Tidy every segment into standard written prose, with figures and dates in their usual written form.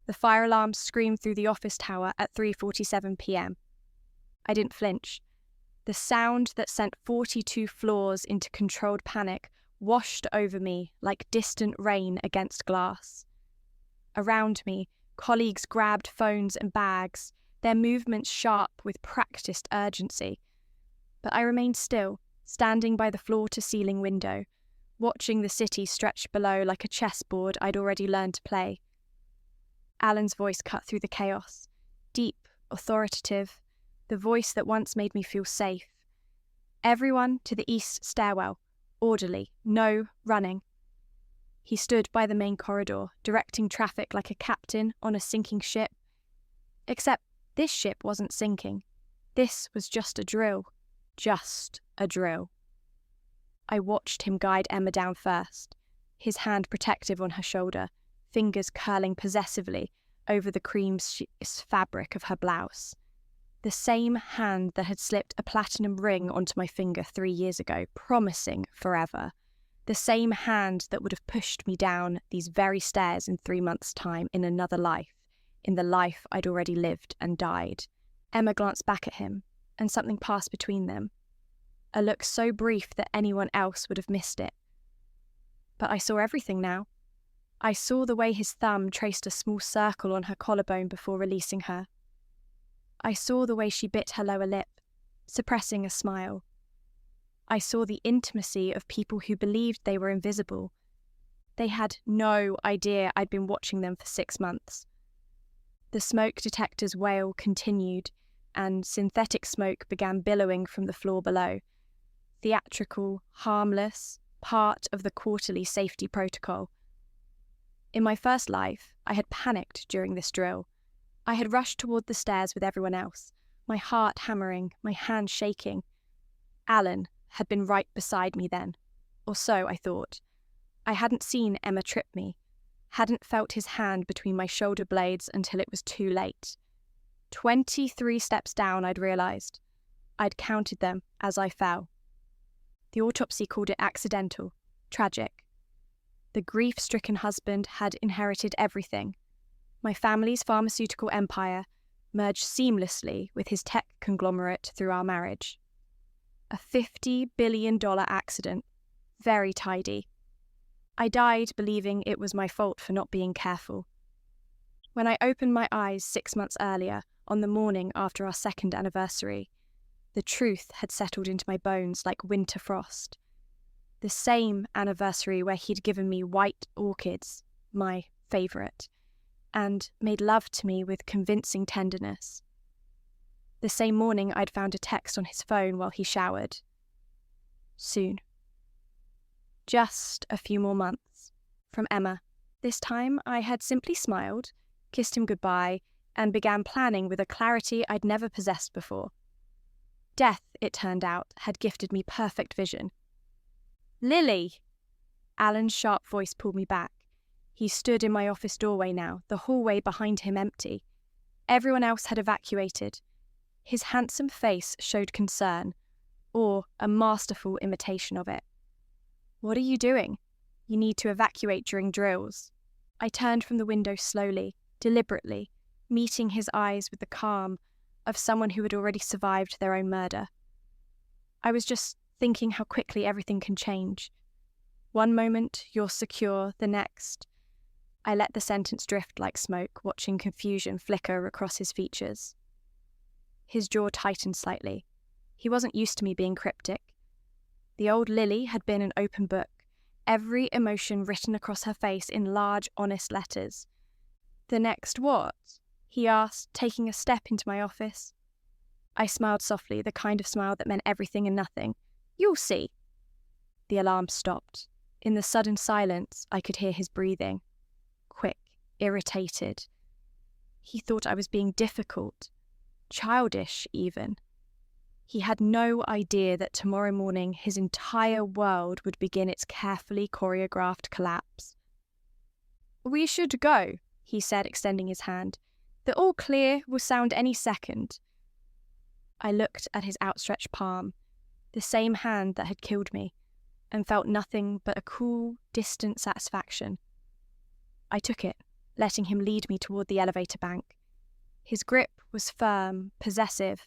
The fire alarm screamed through the office tower at 3:47 p.m. I didn't flinch. The sound that sent 42 floors into controlled panic washed over me like distant rain against glass. Around me, colleagues grabbed phones and bags, their movements sharp with practiced urgency. But I remained still, standing by the floor-to-ceiling window, watching the city stretch below like a chessboard I'd already learned to play. Alan's voice cut through the chaos, deep, authoritative, the voice that once made me feel safe. Everyone to the east stairwell, orderly, no running. He stood by the main corridor, directing traffic like a captain on a sinking ship. Except this ship wasn't sinking. This was just a drill. Just a drill. I watched him guide Emma down first, his hand protective on her shoulder, fingers curling possessively over the cream fabric of her blouse. The same hand that had slipped a platinum ring onto my finger 3 years ago, promising forever. The same hand that would have pushed me down these very stairs in 3 months' time in another life, in the life I'd already lived and died. Emma glanced back at him, and something passed between them. A look so brief that anyone else would have missed it. But I saw everything now. I saw the way his thumb traced a small circle on her collarbone before releasing her. I saw the way she bit her lower lip, suppressing a smile. I saw the intimacy of people who believed they were invisible. They had no idea I'd been watching them for 6 months. The smoke detector's wail continued, and synthetic smoke began billowing from the floor below. Theatrical, harmless, part of the quarterly safety protocol. In my first life, I had panicked during this drill. I had rushed toward the stairs with everyone else, my heart hammering, my hands shaking. Alan had been right beside me then, or so I thought. I hadn't seen Emma trip me, hadn't felt his hand between my shoulder blades until it was too late. 23 steps down, I'd realised. I'd counted them as I fell. The autopsy called it accidental, tragic. The grief-stricken husband had inherited everything. My family's pharmaceutical empire merged seamlessly with his tech conglomerate through our marriage. A $50 billion accident, very tidy. I died believing it was my fault for not being careful. When I opened my eyes 6 months earlier, on the morning after our 2nd anniversary, the truth had settled into my bones like winter frost. The same anniversary where he'd given me white orchids, my favourite, and made love to me with convincing tenderness. The same morning I'd found a text on his phone while he showered. Soon. Just a few more months. From Emma. This time I had simply smiled, kissed him goodbye, and began planning with a clarity I'd never possessed before. Death, it turned out, had gifted me perfect vision. Lily! Alan's sharp voice pulled me back. He stood in my office doorway now, the hallway behind him empty. Everyone else had evacuated. His handsome face showed concern, or a masterful imitation of it. What are you doing? You need to evacuate during drills. I turned from the window slowly, deliberately, meeting his eyes with the calm of someone who had already survived their own murder. I was just thinking how quickly everything can change. One moment you're secure, the next. I let the sentence drift like smoke, watching confusion flicker across his features. His jaw tightened slightly. He wasn't used to me being cryptic. The old Lily had been an open book, every emotion written across her face in large, honest letters. The next what? He asked, taking a step into my office. I smiled softly, the kind of smile that meant everything and nothing. You'll see. The alarm stopped. In the sudden silence, I could hear his breathing. Quick, irritated. He thought I was being difficult. Childish, even. He had no idea that tomorrow morning his entire world would begin its carefully choreographed collapse. We should go, he said, extending his hand. The all clear will sound any second. I looked at his outstretched palm, the same hand that had killed me, and felt nothing but a cool, distant satisfaction. I took it, letting him lead me toward the elevator bank. His grip was firm, possessive.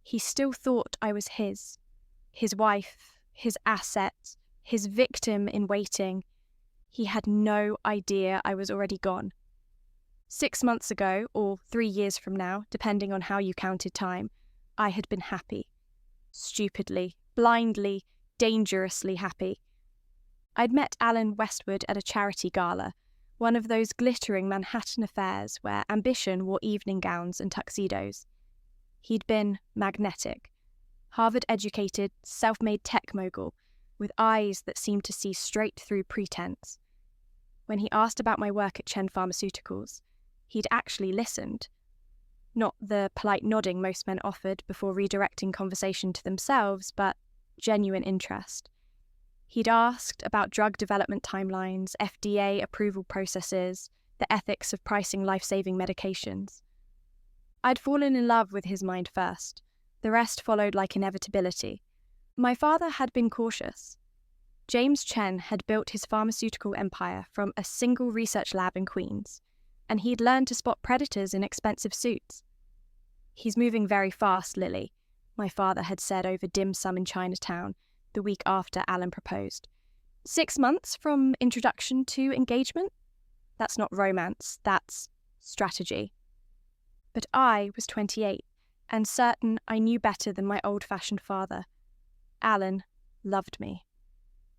He still thought I was his wife, his asset, his victim in waiting. He had no idea I was already gone. 6 months ago, or 3 years from now, depending on how you counted time, I had been happy. Stupidly, blindly, dangerously happy. I'd met Alan Westwood at a charity gala, one of those glittering Manhattan affairs where ambition wore evening gowns and tuxedos. He'd been magnetic. Harvard-educated, self-made tech mogul, with eyes that seemed to see straight through pretense. When he asked about my work at Chen Pharmaceuticals, he'd actually listened. Not the polite nodding most men offered before redirecting conversation to themselves, but genuine interest. He'd asked about drug development timelines, FDA approval processes, the ethics of pricing life-saving medications. I'd fallen in love with his mind first. The rest followed like inevitability. My father had been cautious. James Chen had built his pharmaceutical empire from a single research lab in Queens, and he'd learned to spot predators in expensive suits. "He's moving very fast, Lily," my father had said over dim sum in Chinatown the week after Alan proposed. 6 months from introduction to engagement? That's not romance, that's strategy. But I was 28, and certain I knew better than my old-fashioned father. Alan loved me.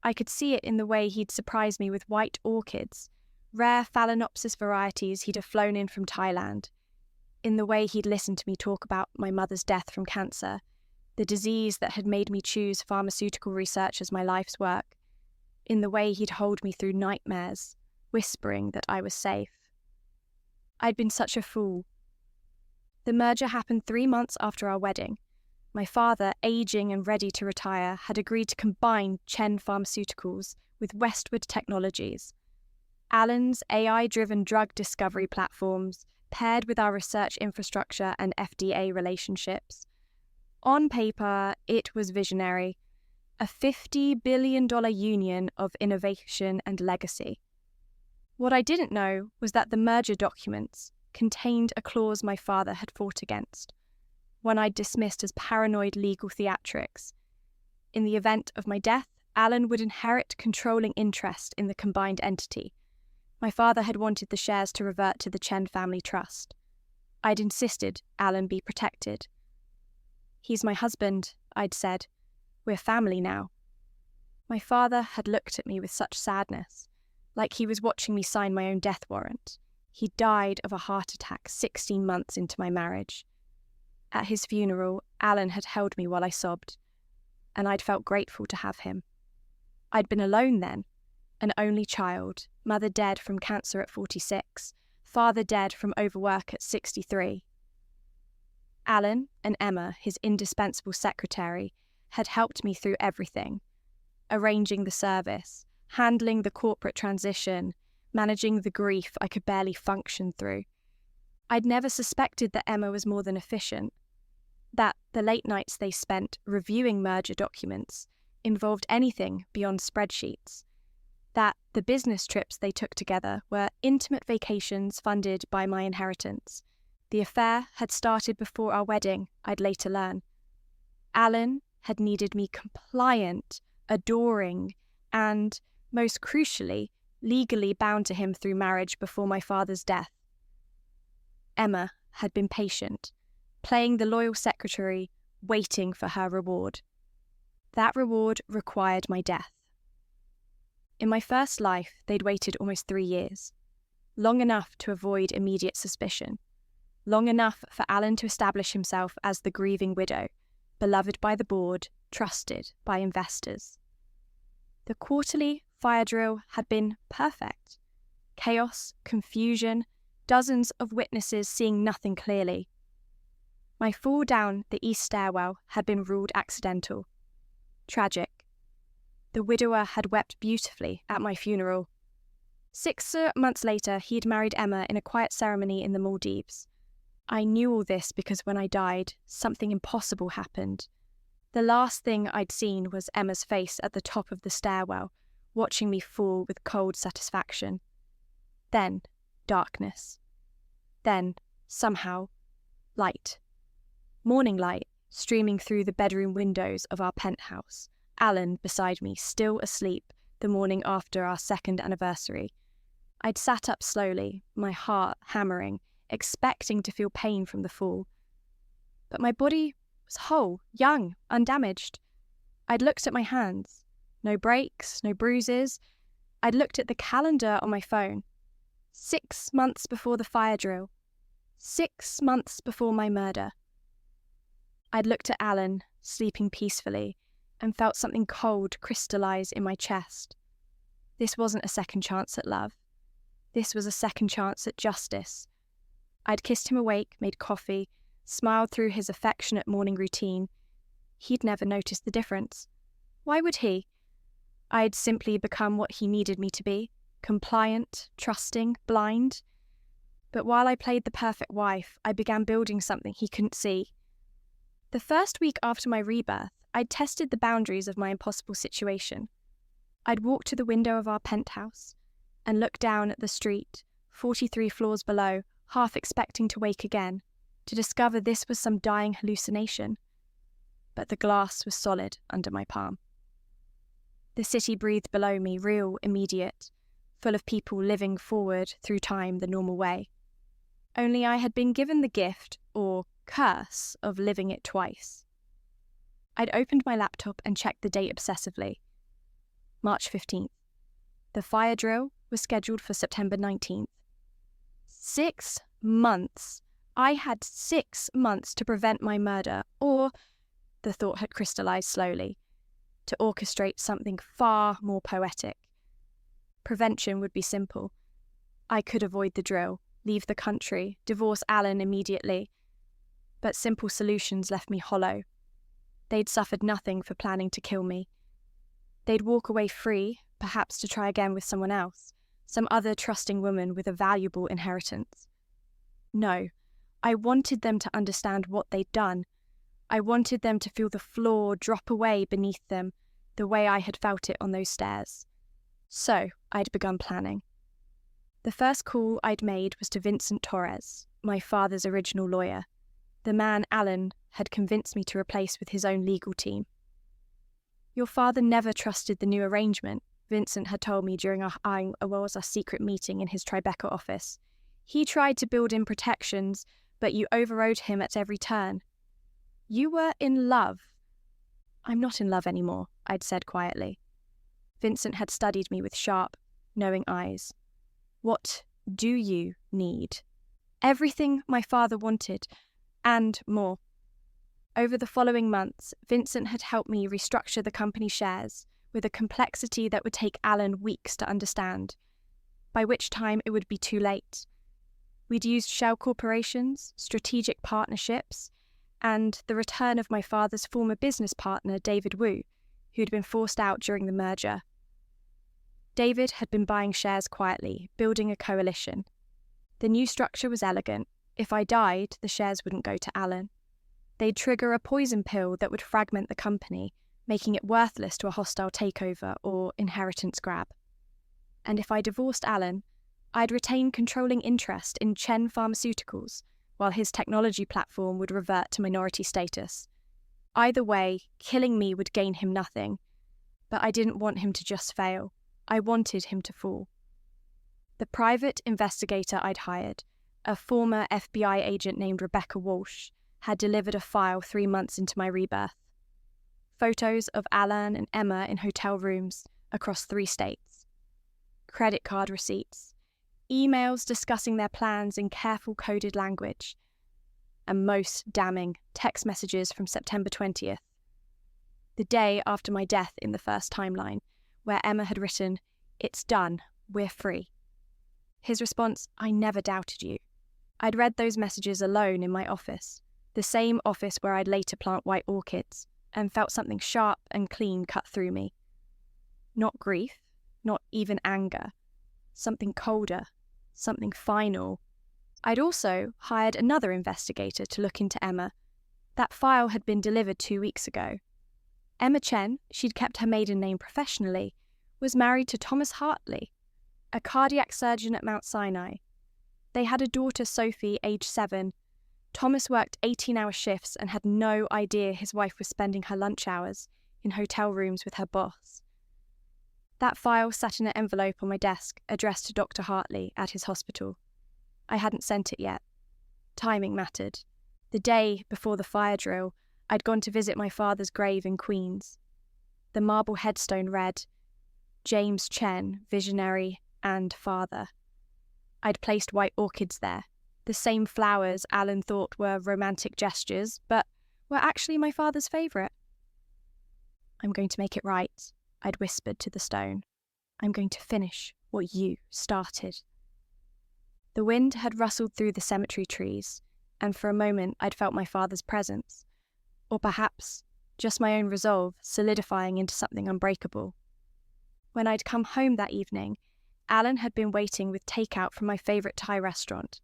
I could see it in the way he'd surprise me with white orchids, rare Phalaenopsis varieties he'd have flown in from Thailand, in the way he'd listen to me talk about my mother's death from cancer, the disease that had made me choose pharmaceutical research as my life's work, in the way he'd hold me through nightmares, whispering that I was safe. I'd been such a fool. The merger happened 3 months after our wedding. My father, aging and ready to retire, had agreed to combine Chen Pharmaceuticals with Westwood Technologies. Alan's AI-driven drug discovery platforms, paired with our research infrastructure and FDA relationships. On paper, it was visionary, a $50 billion union of innovation and legacy. What I didn't know was that the merger documents contained a clause my father had fought against, one I'd dismissed as paranoid legal theatrics. In the event of my death, Alan would inherit controlling interest in the combined entity. My father had wanted the shares to revert to the Chen family trust. I'd insisted Alan be protected. "He's my husband," I'd said. "We're family now." My father had looked at me with such sadness, like he was watching me sign my own death warrant. He died of a heart attack 16 months into my marriage. At his funeral, Alan had held me while I sobbed, and I'd felt grateful to have him. I'd been alone then, an only child, mother dead from cancer at 46, father dead from overwork at 63. Alan and Emma, his indispensable secretary, had helped me through everything, arranging the service, handling the corporate transition, managing the grief I could barely function through. I'd never suspected that Emma was more than efficient, that the late nights they spent reviewing merger documents involved anything beyond spreadsheets, that the business trips they took together were intimate vacations funded by my inheritance. The affair had started before our wedding, I'd later learn. Alan had needed me compliant, adoring, and, most crucially, legally bound to him through marriage before my father's death. Emma had been patient, playing the loyal secretary, waiting for her reward. That reward required my death. In my first life, they'd waited almost 3 years, long enough to avoid immediate suspicion. Long enough for Alan to establish himself as the grieving widow, beloved by the board, trusted by investors. The quarterly fire drill had been perfect. Chaos, confusion, dozens of witnesses seeing nothing clearly. My fall down the east stairwell had been ruled accidental. Tragic. The widower had wept beautifully at my funeral. 6 months later, he'd married Emma in a quiet ceremony in the Maldives. I knew all this because when I died, something impossible happened. The last thing I'd seen was Emma's face at the top of the stairwell, watching me fall with cold satisfaction. Then, darkness. Then, somehow, light. Morning light streaming through the bedroom windows of our penthouse. Alan beside me, still asleep the morning after our 2nd anniversary. I'd sat up slowly, my heart hammering, expecting to feel pain from the fall. But my body was whole, young, undamaged. I'd looked at my hands. No breaks, no bruises. I'd looked at the calendar on my phone. 6 months before the fire drill. 6 months before my murder. I'd looked at Alan, sleeping peacefully, and felt something cold crystallize in my chest. This wasn't a second chance at love. This was a second chance at justice. I'd kissed him awake, made coffee, smiled through his affectionate morning routine. He'd never noticed the difference. Why would he? I'd simply become what he needed me to be, compliant, trusting, blind. But while I played the perfect wife, I began building something he couldn't see. The first week after my rebirth, I'd tested the boundaries of my impossible situation. I'd walked to the window of our penthouse and looked down at the street, 43 floors below, half expecting to wake again, to discover this was some dying hallucination. But the glass was solid under my palm. The city breathed below me, real, immediate, full of people living forward through time the normal way. Only I had been given the gift, or curse, of living it twice. I'd opened my laptop and checked the date obsessively. March 15th. The fire drill was scheduled for September 19th. 6 months. I had 6 months to prevent my murder, or, the thought had crystallized slowly, to orchestrate something far more poetic. Prevention would be simple. I could avoid the drill, leave the country, divorce Alan immediately. But simple solutions left me hollow. They'd suffered nothing for planning to kill me. They'd walk away free, perhaps to try again with someone else, some other trusting woman with a valuable inheritance. No, I wanted them to understand what they'd done. I wanted them to feel the floor drop away beneath them, the way I had felt it on those stairs. So, I'd begun planning. The first call I'd made was to Vincent Torres, my father's original lawyer, the man Alan had convinced me to replace with his own legal team. Your father never trusted the new arrangement, Vincent had told me during our secret meeting in his Tribeca office. He tried to build in protections, but you overrode him at every turn. You were in love. I'm not in love anymore, I'd said quietly. Vincent had studied me with sharp, knowing eyes. What do you need? Everything my father wanted, and more. Over the following months, Vincent had helped me restructure the company shares with a complexity that would take Alan weeks to understand, by which time it would be too late. We'd used shell corporations, strategic partnerships, and the return of my father's former business partner, David Wu, who'd been forced out during the merger. David had been buying shares quietly, building a coalition. The new structure was elegant. If I died, the shares wouldn't go to Alan. They'd trigger a poison pill that would fragment the company, making it worthless to a hostile takeover or inheritance grab. And if I divorced Alan, I'd retain controlling interest in Chen Pharmaceuticals, while his technology platform would revert to minority status. Either way, killing me would gain him nothing, but I didn't want him to just fail. I wanted him to fall. The private investigator I'd hired, a former FBI agent named Rebecca Walsh, had delivered a file 3 months into my rebirth. Photos of Alan and Emma in hotel rooms across 3 states. Credit card receipts. Emails discussing their plans in careful coded language. And most damning, text messages from September 20th. The day after my death in the first timeline, where Emma had written, "It's done, we're free." His response, "I never doubted you." I'd read those messages alone in my office, the same office where I'd later plant white orchids, and felt something sharp and clean cut through me. Not grief, not even anger. Something colder, something final. I'd also hired another investigator to look into Emma. That file had been delivered 2 weeks ago. Emma Chen, she'd kept her maiden name professionally, was married to Thomas Hartley, a cardiac surgeon at Mount Sinai. They had a daughter, Sophie, aged 7. Thomas worked 18-hour shifts and had no idea his wife was spending her lunch hours in hotel rooms with her boss. That file sat in an envelope on my desk addressed to Dr. Hartley at his hospital. I hadn't sent it yet. Timing mattered. The day before the fire drill, I'd gone to visit my father's grave in Queens. The marble headstone read, James Chen, visionary and father. I'd placed white orchids there, the same flowers Alan thought were romantic gestures, but were actually my father's favourite. I'm going to make it right, I'd whispered to the stone. I'm going to finish what you started. The wind had rustled through the cemetery trees, and for a moment I'd felt my father's presence, or perhaps just my own resolve solidifying into something unbreakable. When I'd come home that evening, Alan had been waiting with takeout from my favourite Thai restaurant.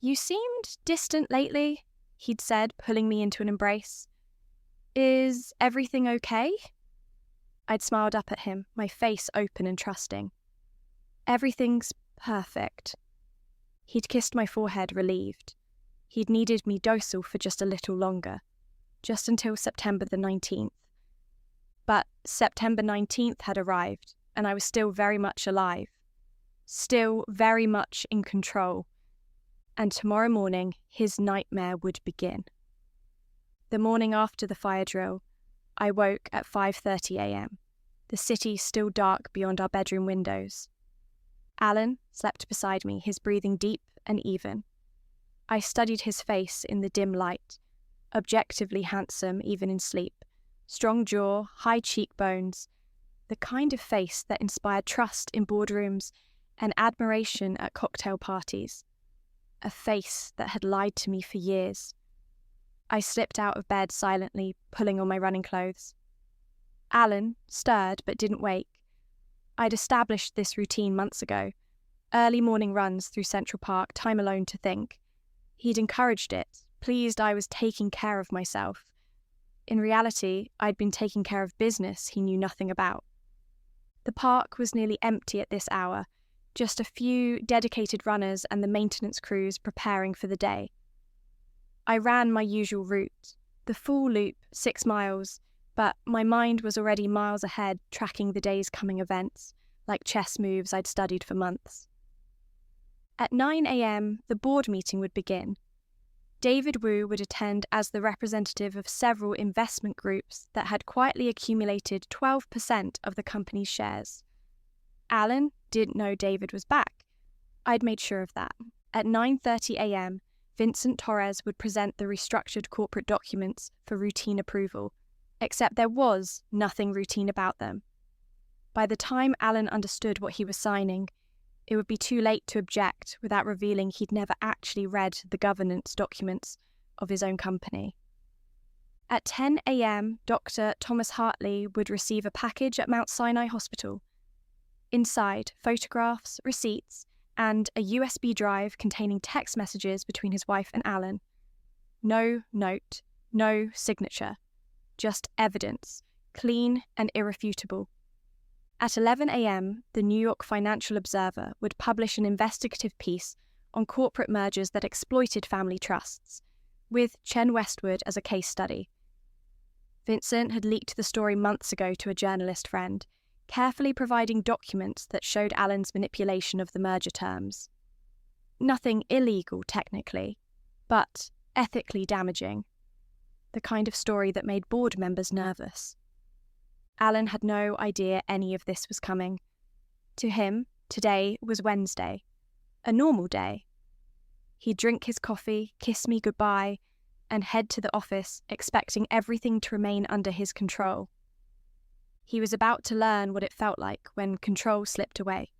You seemed distant lately, he'd said, pulling me into an embrace. Is everything okay? I'd smiled up at him, my face open and trusting. Everything's perfect. He'd kissed my forehead, relieved. He'd needed me docile for just a little longer, just until September the 19th. But September 19th had arrived, and I was still very much alive, still very much in control. And tomorrow morning, his nightmare would begin. The morning after the fire drill, I woke at 5:30 a.m., the city still dark beyond our bedroom windows. Alan slept beside me, his breathing deep and even. I studied his face in the dim light, objectively handsome even in sleep, strong jaw, high cheekbones, the kind of face that inspired trust in boardrooms and admiration at cocktail parties. A face that had lied to me for years. I slipped out of bed silently, pulling on my running clothes. Alan stirred but didn't wake. I'd established this routine months ago. Early morning runs through Central Park, time alone to think. He'd encouraged it, pleased I was taking care of myself. In reality, I'd been taking care of business he knew nothing about. The park was nearly empty at this hour, just a few dedicated runners and the maintenance crews preparing for the day. I ran my usual route, the full loop, 6 miles, but my mind was already miles ahead, tracking the day's coming events, like chess moves I'd studied for months. At 9 a.m, the board meeting would begin. David Wu would attend as the representative of several investment groups that had quietly accumulated 12% of the company's shares. Alan didn't know David was back. I'd made sure of that. At 9:30 a.m, Vincent Torres would present the restructured corporate documents for routine approval, except there was nothing routine about them. By the time Alan understood what he was signing, it would be too late to object without revealing he'd never actually read the governance documents of his own company. At 10 a.m, Dr. Thomas Hartley would receive a package at Mount Sinai Hospital. Inside, photographs, receipts, and a USB drive containing text messages between his wife and Alan. No note, no signature, just evidence, clean and irrefutable. At 11 a.m, the New York Financial Observer would publish an investigative piece on corporate mergers that exploited family trusts, with Chen Westwood as a case study. Vincent had leaked the story months ago to a journalist friend, carefully providing documents that showed Alan's manipulation of the merger terms. Nothing illegal, technically, but ethically damaging. The kind of story that made board members nervous. Alan had no idea any of this was coming. To him, today was Wednesday, a normal day. He'd drink his coffee, kiss me goodbye, and head to the office, expecting everything to remain under his control. He was about to learn what it felt like when control slipped away.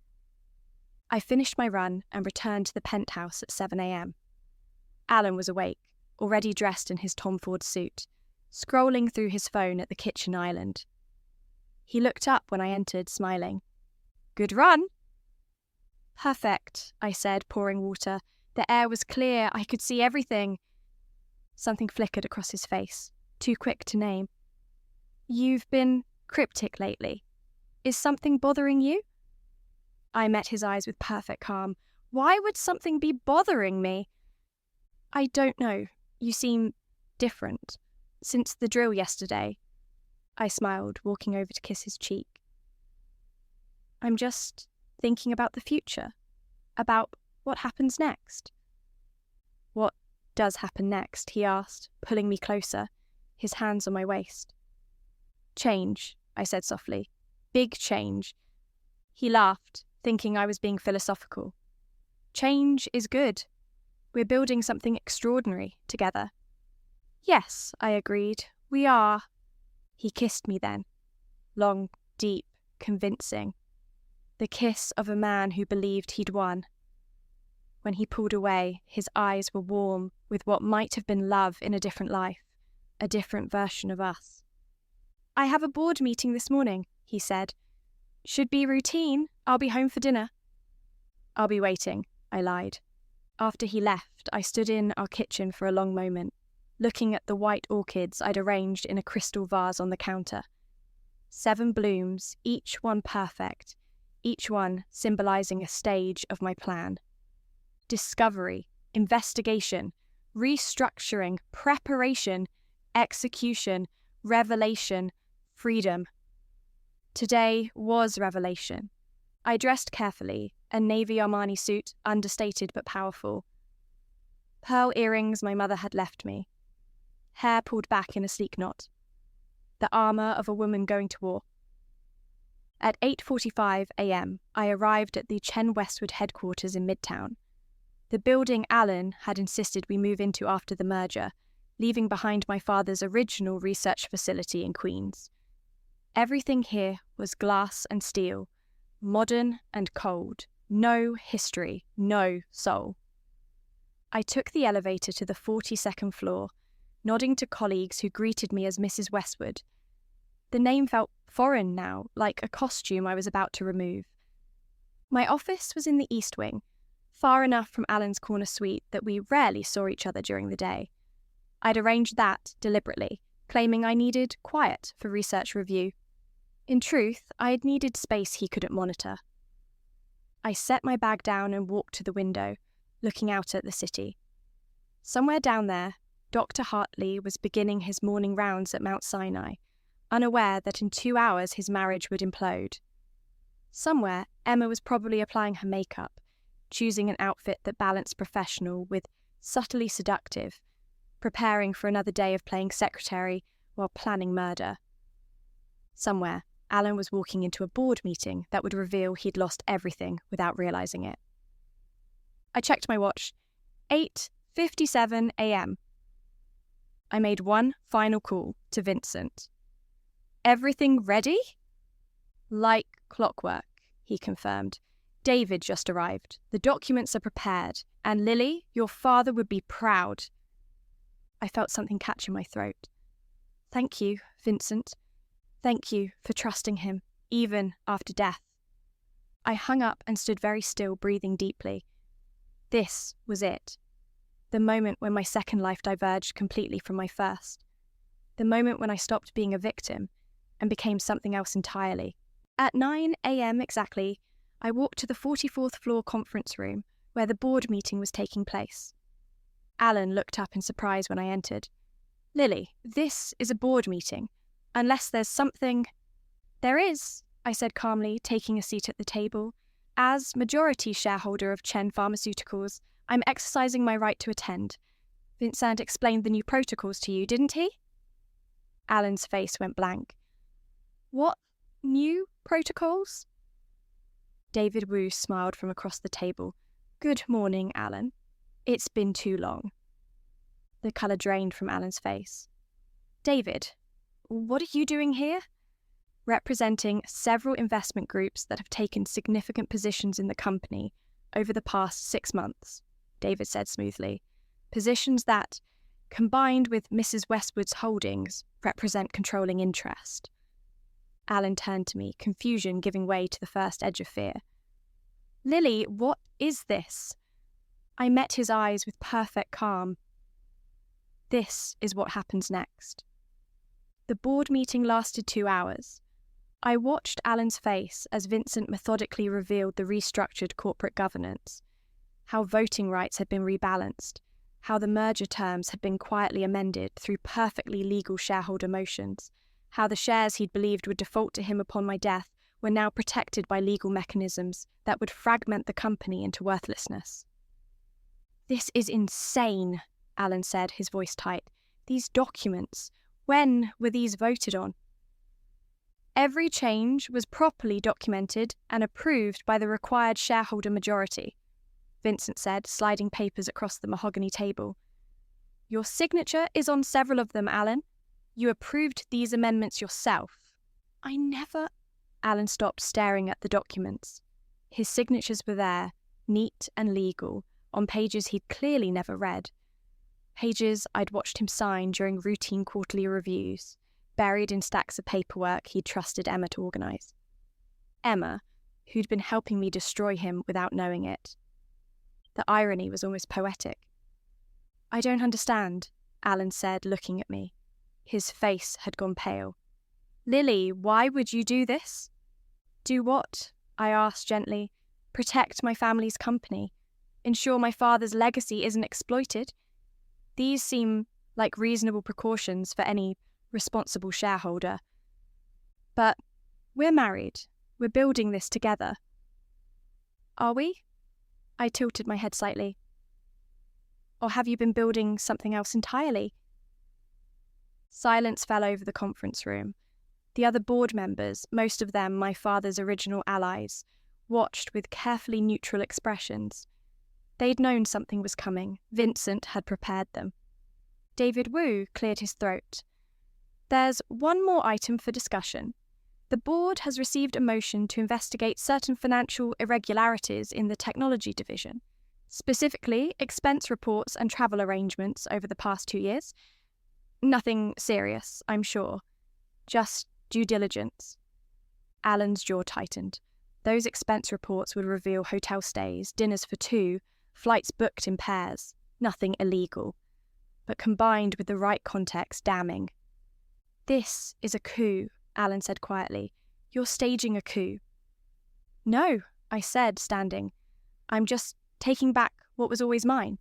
I finished my run and returned to the penthouse at 7 a.m. Alan was awake, already dressed in his Tom Ford suit, scrolling through his phone at the kitchen island. He looked up when I entered, smiling. "Good run." "Perfect," I said, pouring water. The air was clear, I could see everything. Something flickered across his face, too quick to name. "You've been cryptic lately. Is something bothering you?" I met his eyes with perfect calm. Why would something be bothering me? I don't know. You seem different. Since the drill yesterday. I smiled, walking over to kiss his cheek. I'm just thinking about the future. About what happens next. What does happen next? He asked, pulling me closer, his hands on my waist. Change, I said softly. Big change. He laughed, thinking I was being philosophical. Change is good. We're building something extraordinary together. Yes, I agreed. We are. He kissed me then. Long, deep, convincing. The kiss of a man who believed he'd won. When he pulled away, his eyes were warm with what might have been love in a different life, a different version of us. I have a board meeting this morning, he said. Should be routine. I'll be home for dinner. I'll be waiting, I lied. After he left, I stood in our kitchen for a long moment, looking at the white orchids I'd arranged in a crystal vase on the counter. 7 blooms, each one perfect, each one symbolizing a stage of my plan. Discovery, investigation, restructuring, preparation, execution, revelation, freedom. Today was revelation. I dressed carefully, a navy Armani suit, understated but powerful. Pearl earrings my mother had left me. Hair pulled back in a sleek knot. The armour of a woman going to war. At 8:45 a.m, I arrived at the Chen Westwood headquarters in Midtown. The building Alan had insisted we move into after the merger, leaving behind my father's original research facility in Queens. Everything here was glass and steel, modern and cold, no history, no soul. I took the elevator to the 42nd floor, nodding to colleagues who greeted me as Mrs. Westwood. The name felt foreign now, like a costume I was about to remove. My office was in the East Wing, far enough from Alan's corner suite that we rarely saw each other during the day. I'd arranged that deliberately, claiming I needed quiet for research review. In truth, I had needed space he couldn't monitor. I set my bag down and walked to the window, looking out at the city. Somewhere down there, Dr. Hartley was beginning his morning rounds at Mount Sinai, unaware that in 2 hours his marriage would implode. Somewhere, Emma was probably applying her makeup, choosing an outfit that balanced professional with subtly seductive, preparing for another day of playing secretary while planning murder. Somewhere, Alan was walking into a board meeting that would reveal he'd lost everything without realising it. I checked my watch. 8:57 a.m. I made one final call to Vincent. Everything ready? Like clockwork, he confirmed. David just arrived. The documents are prepared. And Lily, your father would be proud. I felt something catch in my throat. Thank you, Vincent. Thank you for trusting him, even after death. I hung up and stood very still, breathing deeply. This was it. The moment when my second life diverged completely from my first. The moment when I stopped being a victim and became something else entirely. At 9 a.m. exactly, I walked to the 44th floor conference room where the board meeting was taking place. Alan looked up in surprise when I entered. Lily, this is a board meeting. Unless there's something... There is, I said calmly, taking a seat at the table. As majority shareholder of Chen Pharmaceuticals, I'm exercising my right to attend. Vincent explained the new protocols to you, didn't he? Alan's face went blank. What new protocols? David Wu smiled from across the table. Good morning, Alan. It's been too long. The colour drained from Alan's face. David, what are you doing here? Representing several investment groups that have taken significant positions in the company over the past 6 months, David said smoothly. Positions that, combined with Mrs. Westwood's holdings, represent controlling interest. Alan turned to me, confusion giving way to the first edge of fear. Lily, what is this? I met his eyes with perfect calm. This is what happens next. The board meeting lasted 2 hours. I watched Alan's face as Vincent methodically revealed the restructured corporate governance. how voting rights had been rebalanced, how the merger terms had been quietly amended through perfectly legal shareholder motions, how the shares he'd believed would default to him upon my death were now protected by legal mechanisms that would fragment the company into worthlessness. "This is insane," Alan said, his voice tight. "These documents, when were these voted on?" "Every change was properly documented and approved by the required shareholder majority," Vincent said, sliding papers across the mahogany table. "Your signature is on several of them, Alan. You approved these amendments yourself." "I never—" Alan stopped, staring at the documents. His signatures were there, neat and legal, on pages he'd clearly never read. Pages I'd watched him sign during routine quarterly reviews, buried in stacks of paperwork he'd trusted Emma to organise. Emma, who'd been helping me destroy him without knowing it. The irony was almost poetic. "I don't understand," Alan said, looking at me. His face had gone pale. "Lily, why would you do this?" "Do what?" I asked gently. "Protect my family's company. Ensure my father's legacy isn't exploited. These seem like reasonable precautions for any responsible shareholder. But we're married. We're building this together." "Are we?" I tilted my head slightly. "Or have you been building something else entirely?" Silence fell over the conference room. The other board members, most of them my father's original allies, watched with carefully neutral expressions. They'd known something was coming. Vincent had prepared them. David Wu cleared his throat. "There's one more item for discussion. The board has received a motion to investigate certain financial irregularities in the technology division, specifically expense reports and travel arrangements over the past 2 years. Nothing serious, I'm sure. Just due diligence." Alan's jaw tightened. Those expense reports would reveal hotel stays, dinners for 2, flights booked in pairs. Nothing illegal. But combined with the right context, damning. "This is a coup," Alan said quietly. "You're staging a coup." "No," I said, standing. "I'm just taking back what was always mine.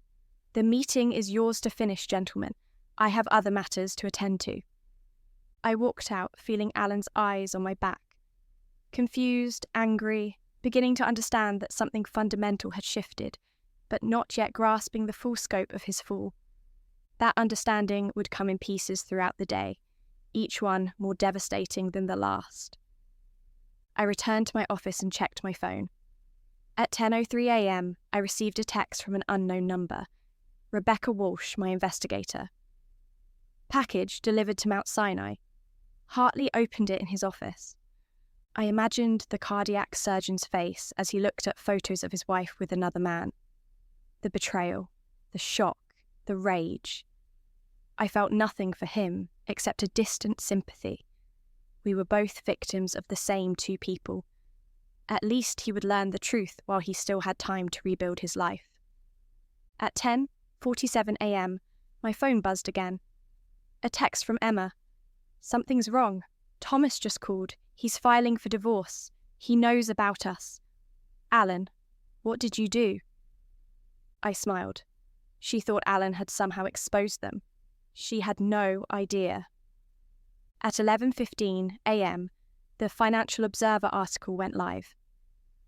The meeting is yours to finish, gentlemen. I have other matters to attend to." I walked out, feeling Alan's eyes on my back. Confused, angry, beginning to understand that something fundamental had shifted, but not yet grasping the full scope of his fall. That understanding would come in pieces throughout the day, each one more devastating than the last. I returned to my office and checked my phone. At 10:03 a.m, I received a text from an unknown number. Rebecca Walsh, my investigator. Package delivered to Mount Sinai. Hartley opened it in his office. I imagined the cardiac surgeon's face as he looked at photos of his wife with another man. The betrayal, the shock, the rage. I felt nothing for him except a distant sympathy. We were both victims of the same 2 people. At least he would learn the truth while he still had time to rebuild his life. At 10:47 a.m, my phone buzzed again. A text from Emma. "Something's wrong. Thomas just called. He's filing for divorce. He knows about us. Alan, what did you do?" I smiled. She thought Alan had somehow exposed them. She had no idea. At 11:15 a.m, the Financial Observer article went live.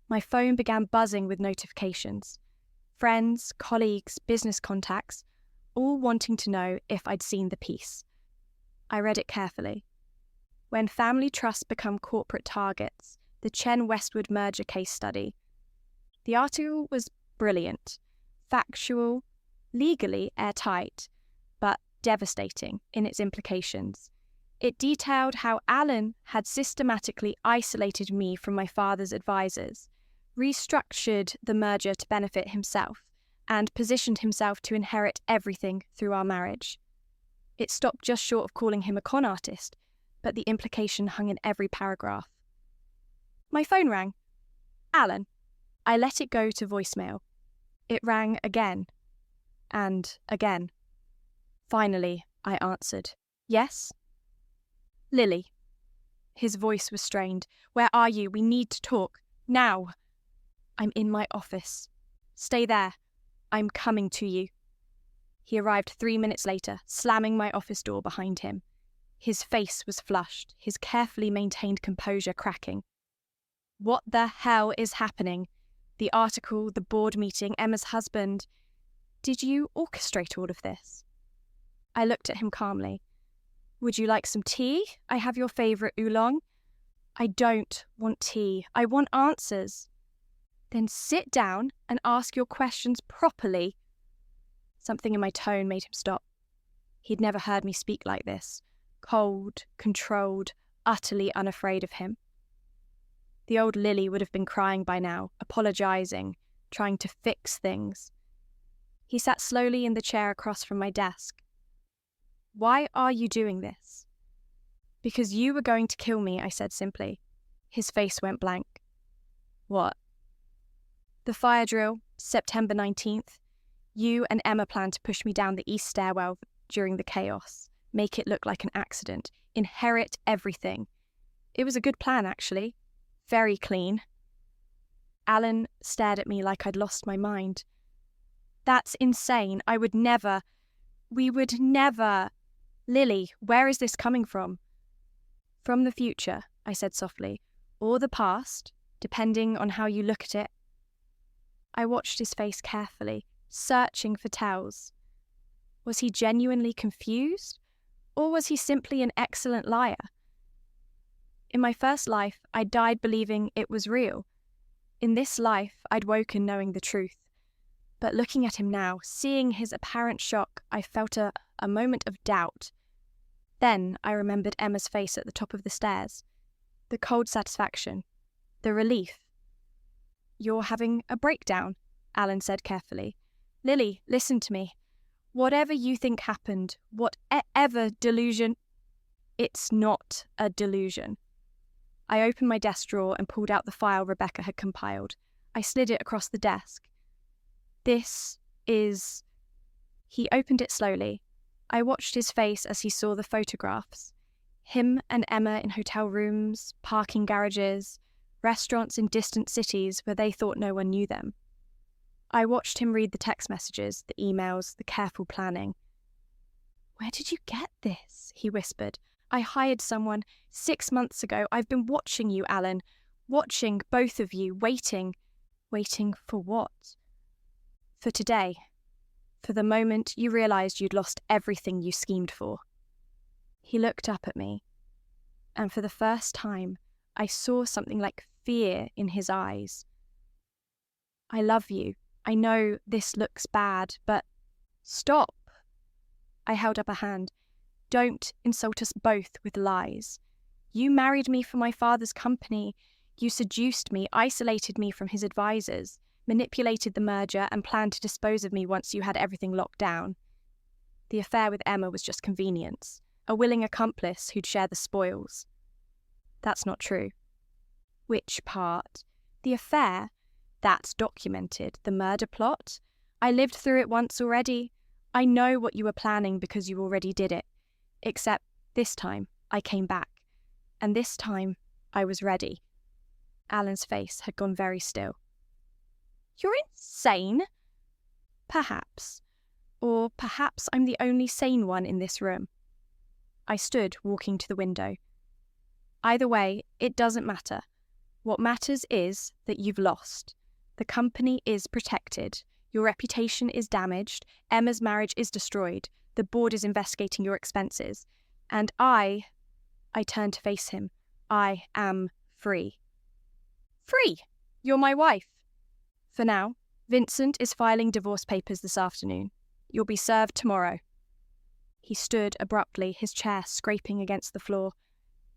My phone began buzzing with notifications. Friends, colleagues, business contacts, all wanting to know if I'd seen the piece. I read it carefully. When family trusts become corporate targets, the Chen Westwood merger case study. The article was brilliant, factual, legally airtight, but devastating in its implications. It detailed how Alan had systematically isolated me from my father's advisors, restructured the merger to benefit himself, and positioned himself to inherit everything through our marriage. It stopped just short of calling him a con artist, but the implication hung in every paragraph. My phone rang. "Alan." I let it go to voicemail. It rang again, and again. Finally, I answered. "Yes?" "Lily." His voice was strained. "Where are you? We need to talk. Now." "I'm in my office." "Stay there. I'm coming to you." He arrived 3 minutes later, slamming my office door behind him. His face was flushed, his carefully maintained composure cracking. "What the hell is happening? The article, the board meeting, Emma's husband. Did you orchestrate all of this?" I looked at him calmly. "Would you like some tea? I have your favourite oolong." "I don't want tea. I want answers." "Then sit down and ask your questions properly." Something in my tone made him stop. He'd never heard me speak like this. Cold, controlled, utterly unafraid of him. The old Lily would have been crying by now, apologising, trying to fix things. He sat slowly in the chair across from my desk. "Why are you doing this?" "Because you were going to kill me," I said simply. His face went blank. "What?" "The fire drill, September 19th. You and Emma planned to push me down the east stairwell during the chaos, make it look like an accident, inherit everything. It was a good plan, actually. Very clean." Alan stared at me like I'd lost my mind. "That's insane. I would never. We would never. Lily, where is this coming from?" "From the future," I said softly, "or the past, depending on how you look at it." I watched his face carefully, searching for tells. Was he genuinely confused, or was he simply an excellent liar? In my first life, I died believing it was real. In this life, I'd woken knowing the truth. But looking at him now, seeing his apparent shock, I felt a moment of doubt. Then I remembered Emma's face at the top of the stairs. The cold satisfaction. The relief. "You're having a breakdown," Alan said carefully. "Lily, listen to me. Whatever you think happened, whatever delusion..." "It's not a delusion." I opened my desk drawer and pulled out the file Rebecca had compiled. I slid it across the desk. "This is..." He opened it slowly. I watched his face as he saw the photographs. Him and Emma in hotel rooms, parking garages, restaurants in distant cities where they thought no one knew them. I watched him read the text messages, the emails, the careful planning. "Where did you get this?" he whispered. "I hired someone 6 months ago. I've been watching you, Alan. Watching both of you, waiting. Waiting for what?" "For today. For the moment you realised you'd lost everything you schemed for." He looked up at me, and for the first time, I saw something like fear in his eyes. "I love you. I know this looks bad, but..." "Stop!" I held up a hand. "Don't insult us both with lies. You married me for my father's company. You seduced me, isolated me from his advisors, manipulated the merger and planned to dispose of me once you had everything locked down. The affair with Emma was just convenience, a willing accomplice who'd share the spoils." "That's not true." "Which part?" "The affair. That's documented. The murder plot. I lived through it once already. I know what you were planning because you already did it. Except this time I came back. And this time I was ready." Alan's face had gone very still. "You're insane." "Perhaps. Or perhaps I'm the only sane one in this room." I stood, walking to the window. "Either way, it doesn't matter. What matters is that you've lost. The company is protected. Your reputation is damaged. Emma's marriage is destroyed. The board is investigating your expenses. And I turned to face him. "I am free." "Free? You're my wife." "For now. Vincent is filing divorce papers this afternoon. You'll be served tomorrow." He stood abruptly, his chair scraping against the floor.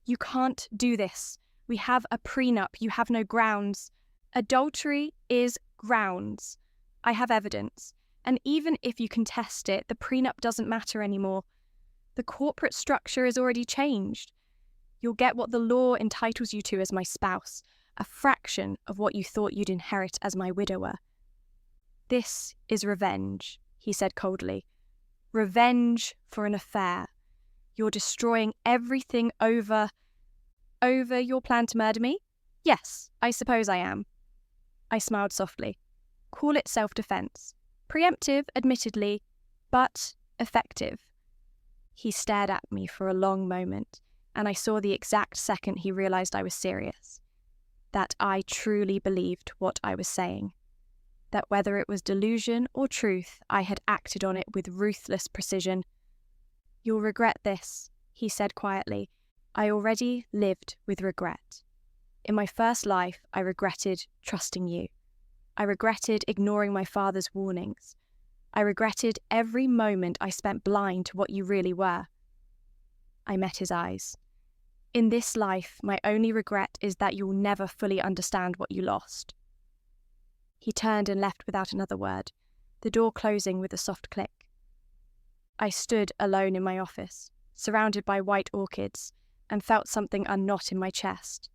"You can't do this. We have a prenup. You have no grounds. Adultery is grounds. I have evidence. And even if you contest it, the prenup doesn't matter anymore. The corporate structure is already changed. You'll get what the law entitles you to as my spouse, a fraction of what you thought you'd inherit as my widower." "This is revenge," he said coldly. "Revenge for an affair. You're destroying everything over your plan to murder me? Yes, I suppose I am." I smiled softly. "Call it self-defense. Preemptive, admittedly, but effective. He stared at me for a long moment, and I saw the exact second he realized I was serious. That I truly believed what I was saying. That whether it was delusion or truth, I had acted on it with ruthless precision. "You'll regret this," he said quietly. I already lived with regret. In my first life, I regretted trusting you. I regretted ignoring my father's warnings. I regretted every moment I spent blind to what you really were. I met his eyes. In this life, my only regret is that you'll never fully understand what you lost. He turned and left without another word, the door closing with a soft click. I stood alone in my office, surrounded by white orchids, and felt something unknot in my chest.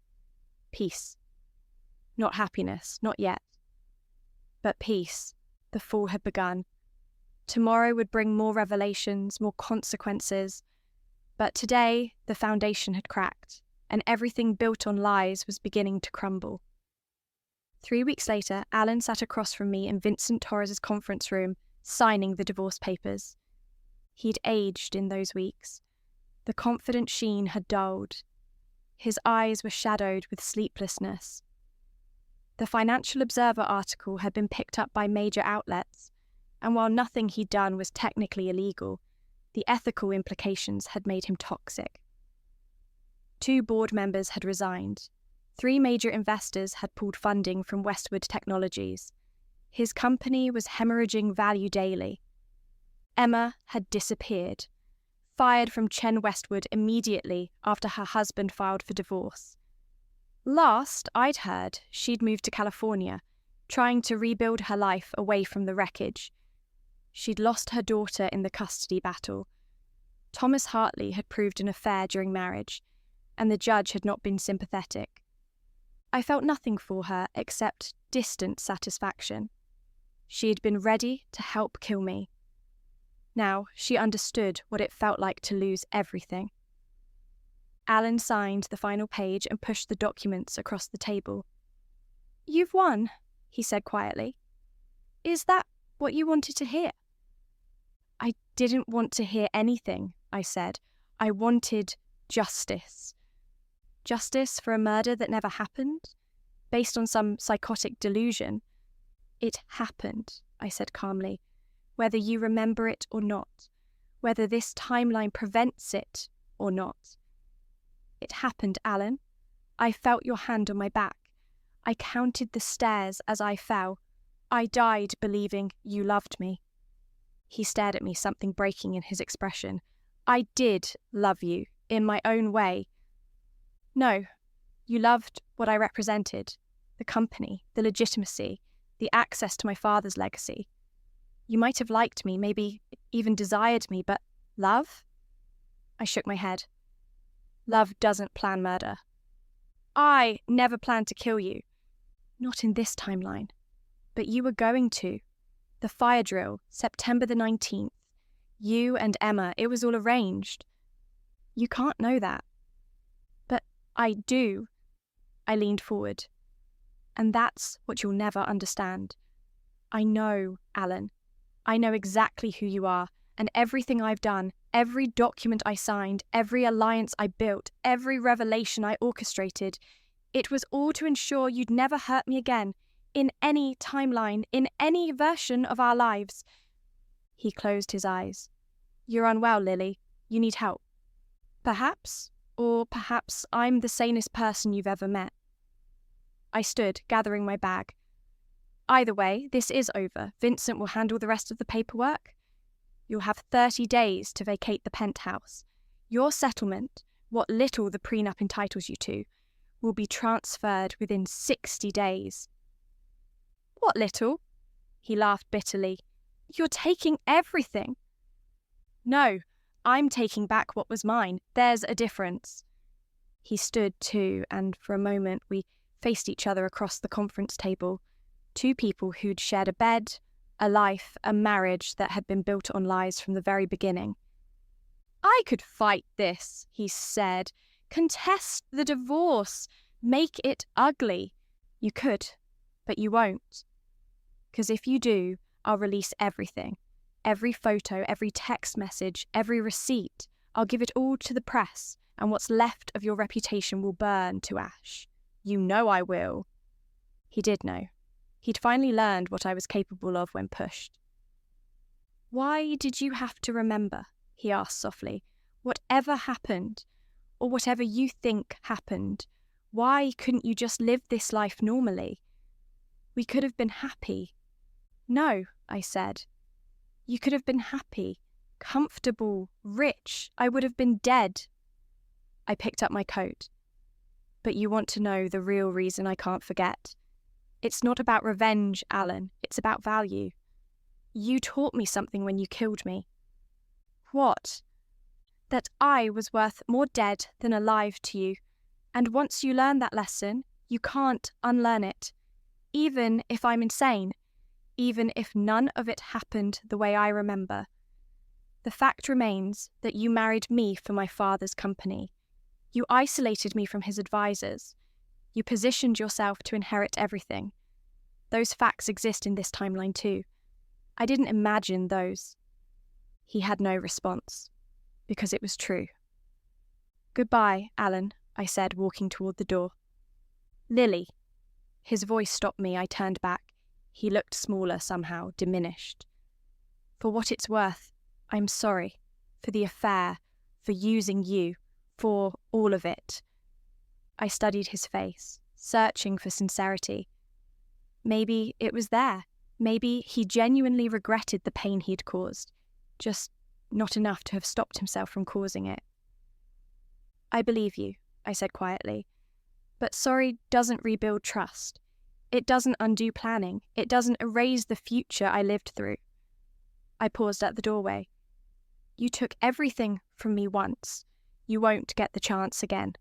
Peace. Not happiness, not yet. But peace. The fall had begun. Tomorrow would bring more revelations, more consequences. But today, the foundation had cracked, and everything built on lies was beginning to crumble. 3 weeks later, Alan sat across from me in Vincent Torres's conference room, signing the divorce papers. He'd aged in those weeks. The confident sheen had dulled. His eyes were shadowed with sleeplessness. The Financial Observer article had been picked up by major outlets, and while nothing he'd done was technically illegal, the ethical implications had made him toxic. 2 board members had resigned. 3 major investors had pulled funding from Westwood Technologies. His company was hemorrhaging value daily. Emma had disappeared, fired from Chen Westwood immediately after her husband filed for divorce. Last I'd heard, she'd moved to California, trying to rebuild her life away from the wreckage. She'd lost her daughter in the custody battle. Thomas Hartley had proved an affair during marriage, and the judge had not been sympathetic. I felt nothing for her except distant satisfaction. She had been ready to help kill me. Now she understood what it felt like to lose everything. Alan signed the final page and pushed the documents across the table. "You've won," he said quietly. "Is that what you wanted to hear?" "I didn't want to hear anything," I said. "I wanted justice. Justice for a murder that never happened, based on some psychotic delusion. It happened," I said calmly, "whether you remember it or not, whether this timeline prevents it or not. It happened, Alan. I felt your hand on my back. I counted the stairs as I fell. I died believing you loved me." He stared at me, something breaking in his expression. "I did love you, in my own way. No, you loved what I represented, the company, the legitimacy, the access to my father's legacy. You might have liked me, maybe even desired me, but love?" I shook my head. "Love doesn't plan murder. I never planned to kill you. Not in this timeline. But you were going to. The fire drill, September the 19th. You and Emma, it was all arranged. You can't know that." "But I do." I leaned forward. "And that's what you'll never understand. I know, Alan. I know exactly who you are, and everything I've done, every document I signed, every alliance I built, every revelation I orchestrated. It was all to ensure you'd never hurt me again, in any timeline, in any version of our lives." He closed his eyes. "You're unwell, Lily. You need help. Perhaps, or perhaps I'm the sanest person you've ever met." I stood, gathering my bag. "Either way, this is over. Vincent will handle the rest of the paperwork. You'll have 30 days to vacate the penthouse. Your settlement, what little the prenup entitles you to, will be transferred within 60 days. "What little?" He laughed bitterly. "You're taking everything." "No, I'm taking back what was mine. There's a difference." He stood too, and for a moment we faced each other across the conference table. 2 people who'd shared a bed, a life, a marriage that had been built on lies from the very beginning. "I could fight this," he said. "Contest the divorce. Make it ugly. You could, but you won't. Because if you do, I'll release everything. Every photo, every text message, every receipt. I'll give it all to the press, and what's left of your reputation will burn to ash. You know I will." He did know. He'd finally learned what I was capable of when pushed. "Why did you have to remember?" he asked softly. "Whatever happened, or whatever you think happened, why couldn't you just live this life normally? We could have been happy." "No," I said. "You could have been happy, comfortable, rich. I would have been dead." I picked up my coat. "But you want to know the real reason I can't forget? It's not about revenge, Alan. It's about value. You taught me something when you killed me." "What?" "That I was worth more dead than alive to you. And once you learn that lesson, you can't unlearn it. Even if I'm insane. Even if none of it happened the way I remember. The fact remains that you married me for my father's company. You isolated me from his advisors. You positioned yourself to inherit everything. Those facts exist in this timeline too. I didn't imagine those." He had no response, because it was true. "Goodbye, Alan," I said, walking toward the door. "Lily." His voice stopped me. I turned back. He looked smaller somehow, diminished. "For what it's worth, I'm sorry. For the affair, for using you, for all of it." I studied his face, searching for sincerity. Maybe it was there. Maybe he genuinely regretted the pain he'd caused, just not enough to have stopped himself from causing it. "I believe you," I said quietly. "But sorry doesn't rebuild trust. It doesn't undo planning. It doesn't erase the future I lived through." I paused at the doorway. "You took everything from me once. You won't get the chance again."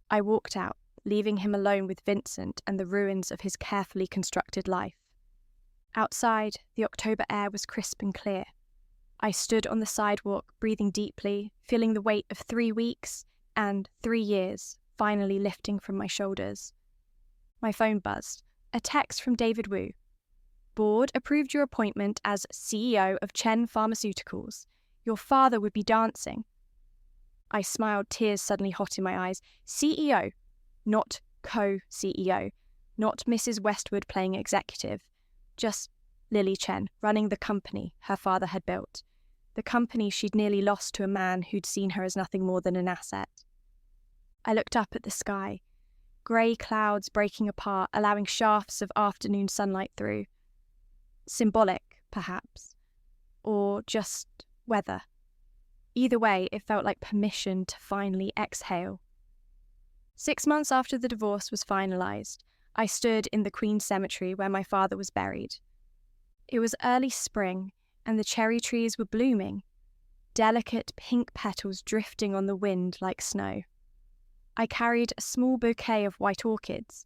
I walked out, leaving him alone with Vincent and the ruins of his carefully constructed life. Outside, the October air was crisp and clear. I stood on the sidewalk, breathing deeply, feeling the weight of 3 weeks and 3 years finally lifting from my shoulders. My phone buzzed. A text from David Wu. "Board approved your appointment as CEO of Chen Pharmaceuticals. Your father would be dancing." I smiled, tears suddenly hot in my eyes. CEO, not co-CEO, not Mrs. Westwood playing executive. Just Lily Chen, running the company her father had built. The company she'd nearly lost to a man who'd seen her as nothing more than an asset. I looked up at the sky. Grey clouds breaking apart, allowing shafts of afternoon sunlight through. Symbolic, perhaps. Or just weather. Either way, it felt like permission to finally exhale. 6 months after the divorce was finalised, I stood in the Queen's Cemetery where my father was buried. It was early spring, and the cherry trees were blooming, delicate pink petals drifting on the wind like snow. I carried a small bouquet of white orchids,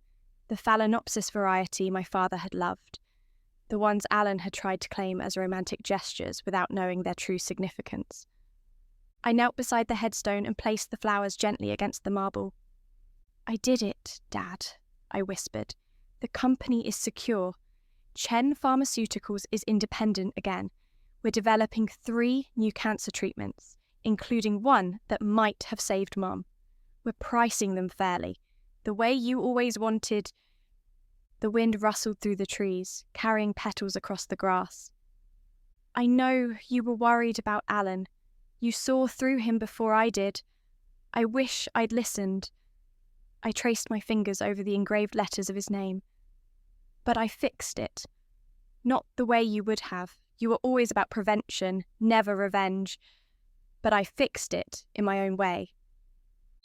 the Phalaenopsis variety my father had loved, the ones Alan had tried to claim as romantic gestures without knowing their true significance. I knelt beside the headstone and placed the flowers gently against the marble. "I did it, Dad," I whispered. "The company is secure. Chen Pharmaceuticals is independent again. We're developing 3 new cancer treatments, including one that might have saved Mom. We're pricing them fairly, the way you always wanted." The wind rustled through the trees, carrying petals across the grass. "I know you were worried about Alan. You saw through him before I did. I wish I'd listened." I traced my fingers over the engraved letters of his name. "But I fixed it. Not the way you would have. You were always about prevention, never revenge. But I fixed it in my own way."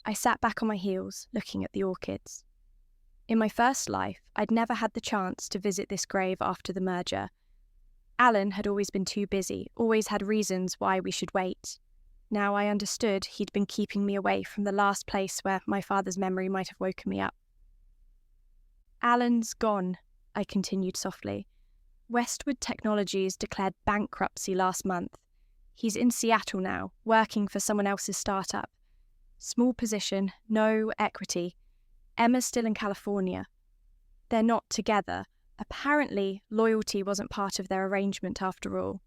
I sat back on my heels, looking at the orchids. In my first life, I'd never had the chance to visit this grave after the merger. Alan had always been too busy, always had reasons why we should wait. Now I understood he'd been keeping me away from the last place where my father's memory might have woken me up. "Alan's gone," I continued softly. "Westwood Technologies declared bankruptcy last month. He's in Seattle now, working for someone else's startup. Small position, no equity. Emma's still in California. They're not together, Apparently, loyalty wasn't part of their arrangement after all.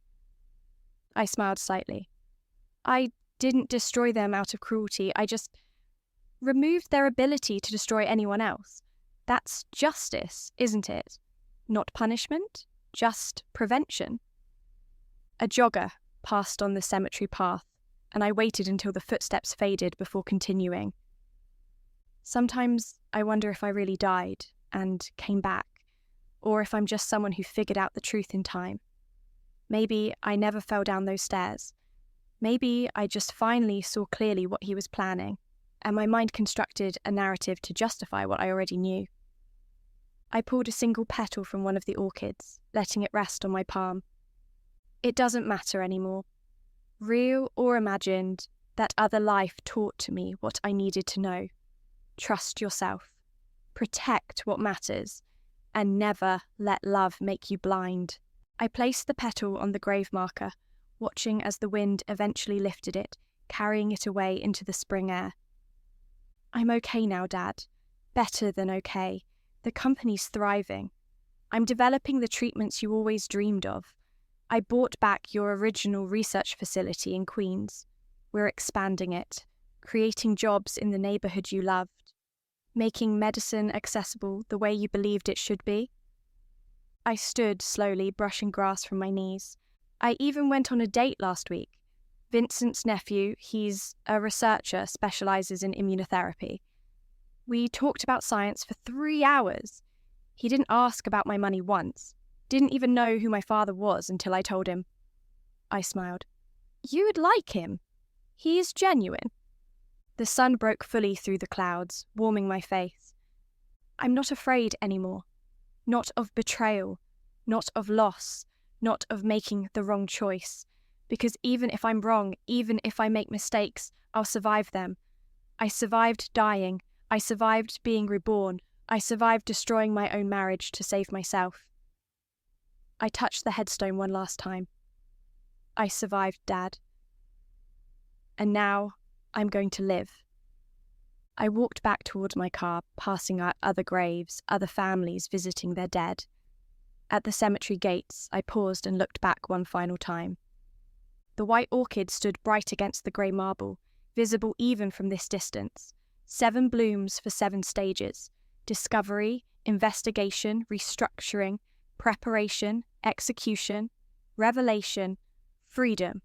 I smiled slightly. I didn't destroy them out of cruelty, I just removed their ability to destroy anyone else. That's justice, isn't it? Not punishment, just prevention. A jogger passed on the cemetery path, and I waited until the footsteps faded before continuing. Sometimes I wonder if I really died and came back, or if I'm just someone who figured out the truth in time. Maybe I never fell down those stairs. Maybe I just finally saw clearly what he was planning, and my mind constructed a narrative to justify what I already knew. I pulled a single petal from one of the orchids, letting it rest on my palm. It doesn't matter anymore. Real or imagined, that other life taught to me what I needed to know. Trust yourself. Protect what matters, and never let love make you blind. I placed the petal on the grave marker, watching as the wind eventually lifted it, carrying it away into the spring air. I'm okay now, Dad. Better than okay. The company's thriving. I'm developing the treatments you always dreamed of. I bought back your original research facility in Queens. We're expanding it, creating jobs in the neighbourhood you loved, making medicine accessible the way you believed it should be. I stood slowly, brushing grass from my knees. I even went on a date last week. Vincent's nephew, he's a researcher, specialises in immunotherapy. We talked about science for 3 hours. He didn't ask about my money once, didn't even know who my father was until I told him. I smiled. You'd like him. He is genuine. The sun broke fully through the clouds, warming my face. I'm not afraid anymore. Not of betrayal, not of loss, not of making the wrong choice. Because even if I'm wrong, even if I make mistakes, I'll survive them. I survived dying. I survived being reborn. I survived destroying my own marriage to save myself. I touched the headstone one last time. I survived, Dad. And now I'm going to live. I walked back towards my car, passing out other graves, other families visiting their dead. At the cemetery gates, I paused and looked back one final time. The white orchid stood bright against the grey marble, visible even from this distance. 7 blooms for 7 stages: discovery, investigation, restructuring, preparation, execution, revelation, freedom.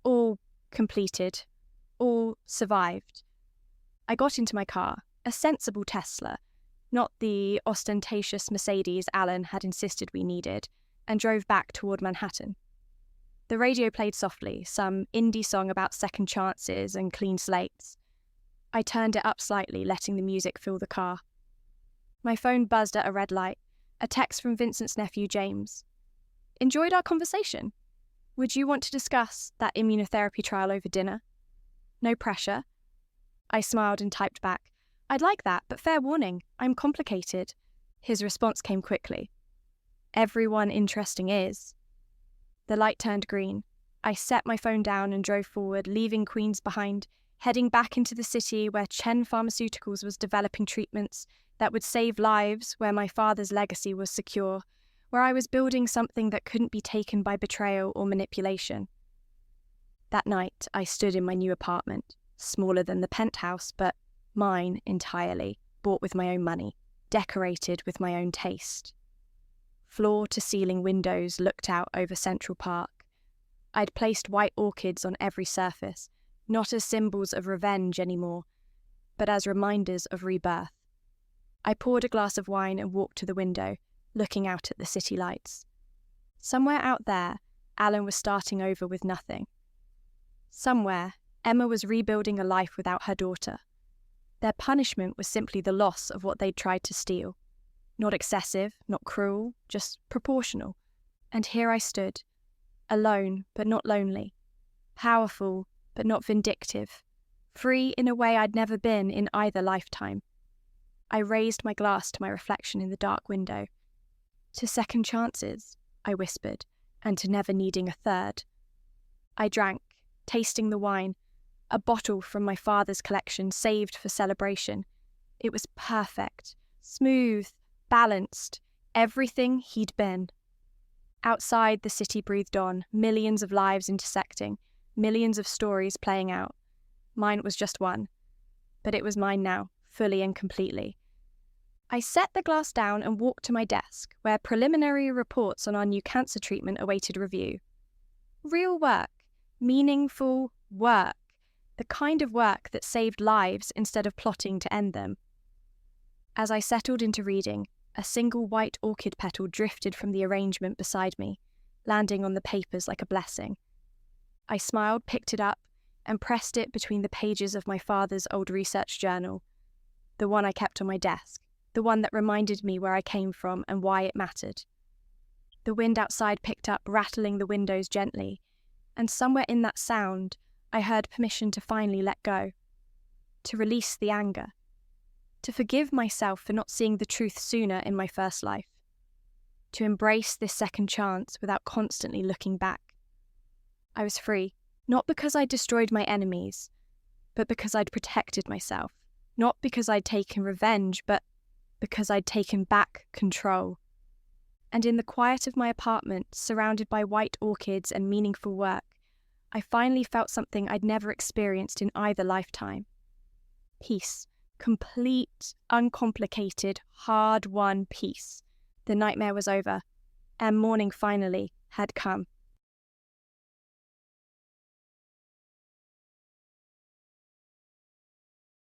All completed. All survived. I got into my car, a sensible Tesla, not the ostentatious Mercedes Alan had insisted we needed, and drove back toward Manhattan. The radio played softly, some indie song about second chances and clean slates. I turned it up slightly, letting the music fill the car. My phone buzzed at a red light, a text from Vincent's nephew James. Enjoyed our conversation. Would you want to discuss that immunotherapy trial over dinner? No pressure. I smiled and typed back, I'd like that, but fair warning, I'm complicated. His response came quickly. Everyone interesting is. The light turned green. I set my phone down and drove forward, leaving Queens behind, heading back into the city where Chen Pharmaceuticals was developing treatments that would save lives, where my father's legacy was secure, where I was building something that couldn't be taken by betrayal or manipulation. That night, I stood in my new apartment, smaller than the penthouse, but mine entirely, bought with my own money, decorated with my own taste. Floor-to-ceiling windows looked out over Central Park. I'd placed white orchids on every surface, not as symbols of revenge anymore, but as reminders of rebirth. I poured a glass of wine and walked to the window, looking out at the city lights. Somewhere out there, Alan was starting over with nothing. Somewhere, Emma was rebuilding a life without her daughter. Their punishment was simply the loss of what they'd tried to steal. Not excessive, not cruel, just proportional. And here I stood, alone but not lonely, powerful but not vindictive, free in a way I'd never been in either lifetime. I raised my glass to my reflection in the dark window. To second chances, I whispered, and to never needing a third. I drank, tasting the wine, a bottle from my father's collection saved for celebration. It was perfect, smooth, balanced, Everything he'd been. Outside, the city breathed on, millions of lives intersecting, millions of stories playing out. Mine was just one, but it was mine now, fully and completely. I set the glass down and walked to my desk, where preliminary reports on our new cancer treatment awaited review. Real work, meaningful work, the kind of work that saved lives instead of plotting to end them. As I settled into reading, a single white orchid petal drifted from the arrangement beside me, landing on the papers like a blessing. I smiled, picked it up, and pressed it between the pages of my father's old research journal, the one I kept on my desk, the one that reminded me where I came from and why it mattered. The wind outside picked up, rattling the windows gently, and somewhere in that sound, I heard permission to finally let go, to release the anger, to forgive myself for not seeing the truth sooner in my first life, to embrace this second chance without constantly looking back. I was free, not because I'd destroyed my enemies, but because I'd protected myself, not because I'd taken revenge, but because I'd taken back control. And in the quiet of my apartment, surrounded by white orchids and meaningful work, I finally felt something I'd never experienced in either lifetime. Peace. Complete, uncomplicated, hard-won peace. The nightmare was over, and morning finally had come.